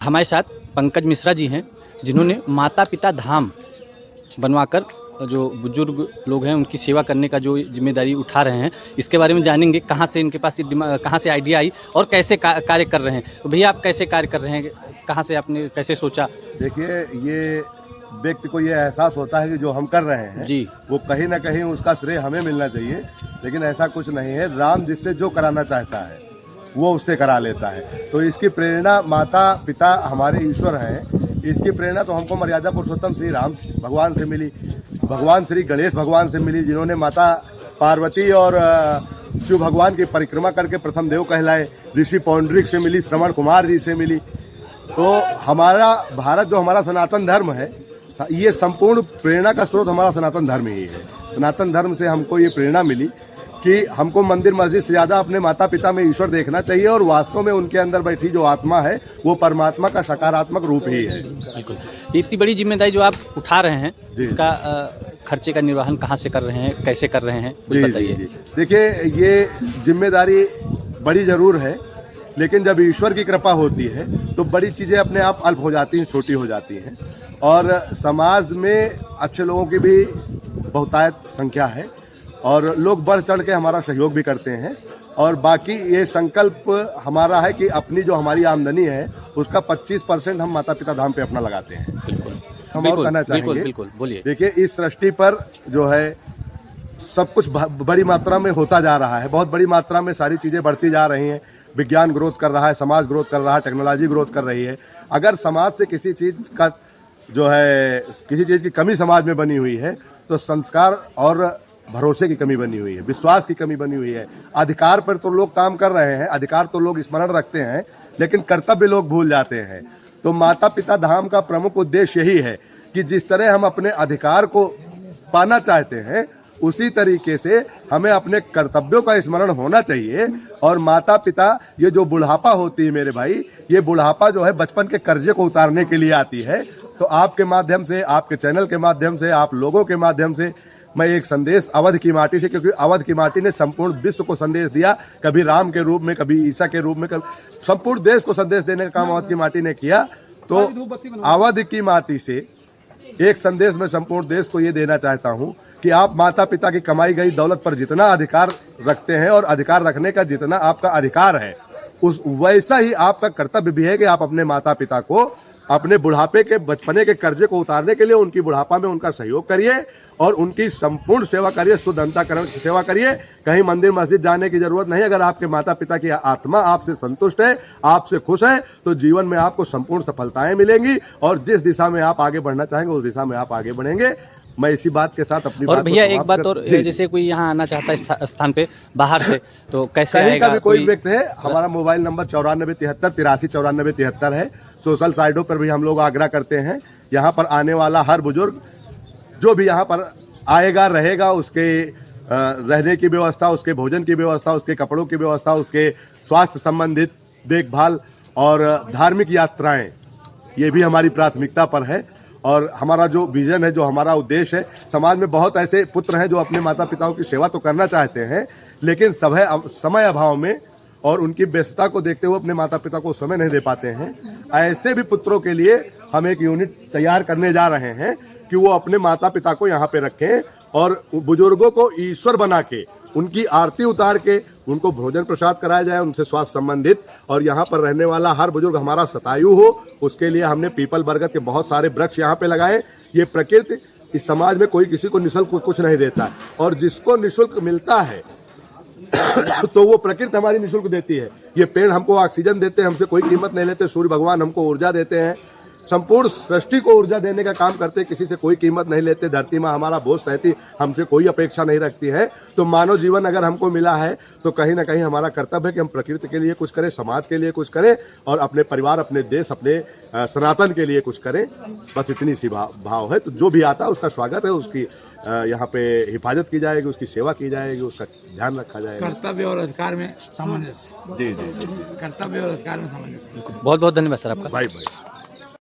हमारे साथ पंकज मिश्रा जी हैं, जिन्होंने माता पिता धाम बनवाकर जो बुजुर्ग लोग हैं उनकी सेवा करने का जो जिम्मेदारी उठा रहे हैं, इसके बारे में जानेंगे। कहाँ से इनके पास ये दिमाग, कहाँ से आइडिया आई और कैसे कार्य कर रहे हैं। तो भैया आप कैसे कार्य कर रहे हैं, कहाँ से आपने कैसे सोचा? देखिए, ये व्यक्ति को ये एहसास होता है कि जो हम कर रहे हैं जी, वो कहीं ना कहीं उसका श्रेय हमें मिलना चाहिए, लेकिन ऐसा कुछ नहीं है। राम जिससे जो कराना चाहता है वो उससे करा लेता है। तो इसकी प्रेरणा माता पिता हमारे ईश्वर हैं। इसकी प्रेरणा तो हमको मर्यादा पुरुषोत्तम श्री राम भगवान से मिली, भगवान श्री गणेश भगवान से मिली, जिन्होंने माता पार्वती और शिव भगवान की परिक्रमा करके प्रथम देव कहलाए। ऋषि पौंडरिक से मिली, श्रवण कुमार जी से मिली। तो हमारा भारत जो हमारा सनातन धर्म है, ये संपूर्ण प्रेरणा का स्रोत हमारा सनातन धर्म ही है। सनातन धर्म से हमको ये प्रेरणा मिली कि हमको मंदिर मस्जिद से ज़्यादा अपने माता पिता में ईश्वर देखना चाहिए, और वास्तव में उनके अंदर बैठी जो आत्मा है वो परमात्मा का सकारात्मक रूप ही है। बिल्कुल। इतनी बड़ी जिम्मेदारी जो आप उठा रहे हैं, इसका खर्चे का निर्वहन कहाँ से कर रहे हैं, कैसे कर रहे हैं, कुछ बताइए। देखिए, ये जिम्मेदारी बड़ी ज़रूर है, लेकिन जब ईश्वर की कृपा होती है तो बड़ी चीज़ें अपने आप अल्प हो जाती हैं, छोटी हो जाती हैं। और समाज में अच्छे लोगों की भी बहुतायत संख्या है, और लोग बढ़ चढ़ के हमारा सहयोग भी करते हैं। और बाकी ये संकल्प हमारा है कि अपनी जो हमारी आमदनी है उसका 25% हम माता पिता धाम पे अपना लगाते हैं। बिल्कुल, हम और कहना चाहेंगे, बिल्कुल बोलिए। देखिए, इस सृष्टि पर जो है सब कुछ बड़ी मात्रा में होता जा रहा है, बहुत बड़ी मात्रा में सारी चीज़ें बढ़ती जा रही हैं। विज्ञान ग्रोथ कर रहा है, समाज ग्रोथ कर रहा है, टेक्नोलॉजी ग्रोथ कर रही है। अगर समाज से किसी चीज़ का जो है, किसी चीज़ की कमी समाज में बनी हुई है तो संस्कार और भरोसे की कमी बनी हुई है, विश्वास की कमी बनी हुई है। अधिकार पर तो लोग काम कर रहे हैं, अधिकार तो लोग स्मरण रखते हैं, लेकिन कर्तव्य लोग भूल जाते हैं। तो माता पिता धाम का प्रमुख उद्देश्य यही है कि जिस तरह हम अपने अधिकार को पाना चाहते हैं, उसी तरीके से हमें अपने कर्तव्यों का स्मरण होना चाहिए। और माता पिता, ये जो बुढ़ापा होती है मेरे भाई, ये बुढ़ापा जो है बचपन के कर्जे को उतारने के लिए आती है। तो आपके माध्यम से, आपके चैनल के माध्यम से, आप लोगों के माध्यम से मैं एक संदेश अवध की माटी से, क्योंकि अवध की माटी ने संपूर्ण विश्व को संदेश दिया, कभी राम के रूप में, कभी ईसा के रूप में, कभी संपूर्ण देश को संदेश देने का काम अवध की माटी ने किया। तो अवध की माटी से एक संदेश मैं संपूर्ण देश को ये देना चाहता हूँ कि आप माता पिता की कमाई गई दौलत पर जितना अधिकार रखते हैं, और अधिकार रखने का जितना आपका अधिकार है, उस वैसा ही आपका कर्तव्य भी है कि आप अपने माता पिता को अपने बुढ़ापे के, बचपने के कर्जे को उतारने के लिए उनकी बुढ़ापा में उनका सहयोग करिए और उनकी संपूर्ण सेवा करिए, शुद्ध अंतःकरण की सेवा करिए। कहीं मंदिर मस्जिद जाने की जरूरत नहीं। अगर आपके माता पिता की आत्मा आपसे संतुष्ट है, आपसे खुश है, तो जीवन में आपको संपूर्ण सफलताएं मिलेंगी, और जिस दिशा में आप आगे बढ़ना चाहेंगे उस दिशा में आप आगे बढ़ेंगे। मैं इसी बात के साथ अपनी और भैया एक बात और, जैसे कोई यहाँ आना चाहता है स्थान पे बाहर से, तो कैसे कहीं आएगा? का भी कोई व्यक्ति है, हमारा मोबाइल नंबर 9473839493 है। सोशल साइटों पर भी हम लोग आग्रह करते हैं। यहाँ पर आने वाला हर बुजुर्ग जो भी यहाँ पर आएगा, रहेगा, उसके रहने की व्यवस्था, उसके भोजन की व्यवस्था, उसके कपड़ों की व्यवस्था, उसके स्वास्थ्य संबंधित देखभाल और धार्मिक यात्राएं, ये भी हमारी प्राथमिकता पर है। और हमारा जो विजन है, जो हमारा उद्देश्य है, समाज में बहुत ऐसे पुत्र हैं जो अपने माता पिताओं की सेवा तो करना चाहते हैं, लेकिन समय अभाव में और उनकी व्यस्तता को देखते हुए अपने माता पिता को समय नहीं दे पाते हैं। ऐसे भी पुत्रों के लिए हम एक यूनिट तैयार करने जा रहे हैं कि वो अपने माता पिता को यहाँ पे रखें और बुजुर्गों को ईश्वर बना के, उनकी आरती उतार के उनको भोजन प्रसाद कराया जाए, उनसे स्वास्थ्य संबंधित। और यहाँ पर रहने वाला हर बुजुर्ग हमारा शतायु हो, उसके लिए हमने पीपल बरगद के बहुत सारे वृक्ष यहाँ पे लगाए। ये प्रकृति, इस समाज में कोई किसी को निःशुल्क कुछ नहीं देता है, और जिसको निःशुल्क मिलता है तो वो प्रकृति हमारी निःशुल्क देती है। ये पेड़ हमको ऑक्सीजन देते हैं, हमसे कोई कीमत नहीं लेते। सूर्य भगवान हमको ऊर्जा देते हैं, संपूर्ण सृष्टि को ऊर्जा देने का काम करते, किसी से कोई कीमत नहीं लेते। धरती माँ हमारा बोझ सहती, हमसे कोई अपेक्षा नहीं रखती है। तो मानव जीवन अगर हमको मिला है तो कहीं ना कहीं हमारा कर्तव्य है कि हम प्रकृति के लिए कुछ करें, समाज के लिए कुछ करें, और अपने परिवार, अपने देश, अपने सनातन के लिए कुछ करें। बस इतनी सी भाव है। तो जो भी आता है उसका स्वागत है, उसकी यहाँ पे हिफाजत की जाएगी, उसकी सेवा की जाएगी, उसका ध्यान रखा जाएगा। कर्तव्य और अधिकार में सामंजस्य। जी जी जी, कर्तव्य और अधिकार में सामंजस्य। बहुत बहुत धन्यवाद सर आपका। भाई भाई।